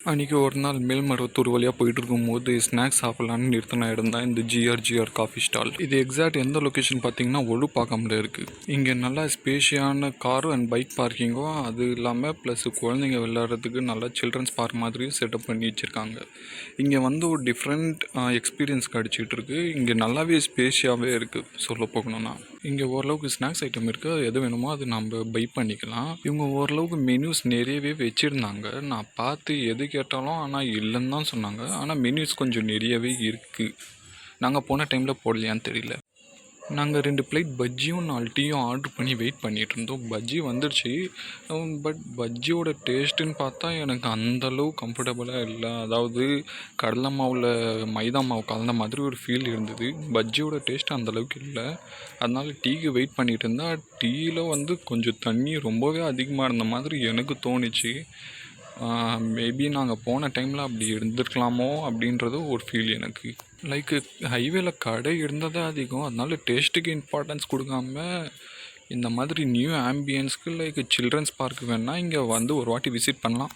அன்றைக்கி ஒரு நாள் மேல்மருவத்தூர் வழியாக போயிட்டு இருக்கும்போது ஸ்நாக்ஸ் சாப்பிட்லான்னு நிறுத்தின இடம் தான் இந்த ஜிஆர் காஃபி ஸ்டால். இது எக்ஸாக்ட் எந்த லொக்கேஷன் பார்த்தீங்கன்னா ஒலுப்பாக்கம்ல இருக்குது. இங்கே நல்லா ஸ்பேஷியான கார் அண்ட் பைக் பார்க்கிங்கும் அது இல்லாமல் ப்ளஸ் குழந்தைங்க விளையாடுறதுக்கு நல்லா சில்ட்ரன்ஸ் பார்க் மாதிரியும் செட்டப் பண்ணி வச்சுருக்காங்க. இங்கே வந்து ஒரு டிஃப்ரெண்ட் எக்ஸ்பீரியன்ஸ் கிடச்சிட்டு இருக்கு. இங்கே நல்லாவே ஸ்பேஷியாகவே இருக்குது சொல்ல போகணுன்னா. இங்கே ஓரளவுக்கு ஸ்நாக்ஸ் ஐட்டம் இருக்குது, எது வேணுமோ அது நம்ம பை பண்ணிக்கலாம். இவங்க ஓரளவுக்கு மெனுஸ் நிறையவே வச்சுருந்தாங்க. நான் பார்த்து எது கேட்டாலும் ஆனால் இல்லைன்னு தான் சொன்னாங்க. ஆனால் மெனுஸ் கொஞ்சம் நிறையவே இருக்குது. நாங்கள் போன டைமில் போடலையான்னு தெரியல. நாங்கள் 2 பிளேட் பஜ்ஜியும் 4 டீயும் ஆர்டர் பண்ணி வெயிட் பண்ணிகிட்டு இருந்தோம். பஜ்ஜி வந்துடுச்சு. பட் பஜ்ஜியோட டேஸ்ட்டுன்னு பார்த்தா எனக்கு அந்தளவு கம்ஃபர்டபுளாக இல்லை. அதாவது கடலை மாவில் மைதா மாவு கலந்த மாதிரி ஒரு ஃபீல் இருந்தது. பஜ்ஜியோட டேஸ்ட் அந்தளவுக்கு இல்லை. அதனால் டீக்கு வெயிட் பண்ணிகிட்டு இருந்தால் டீயில் வந்து கொஞ்சம் தண்ணி ரொம்பவே அதிகமாக இருந்த மாதிரி எனக்கு தோணுச்சு. மேபி நாங்கள் போன டைமில் அப்படி இருந்திருக்கலாமோ அப்படின்றது ஒரு ஃபீல் எனக்கு. லைக் ஹைவேல கடை இருந்ததே அதிகம், அதனால டேஸ்ட்டுக்கு இம்பார்ட்டன்ஸ் கொடுக்காம இந்த மாதிரி நியூ ஆம்பியன்ஸ்க்கு லைக் சில்ட்ரன்ஸ் பார்க் வேணால் இங்கே வந்து ஒரு வாட்டி விசிட் பண்ணலாம்.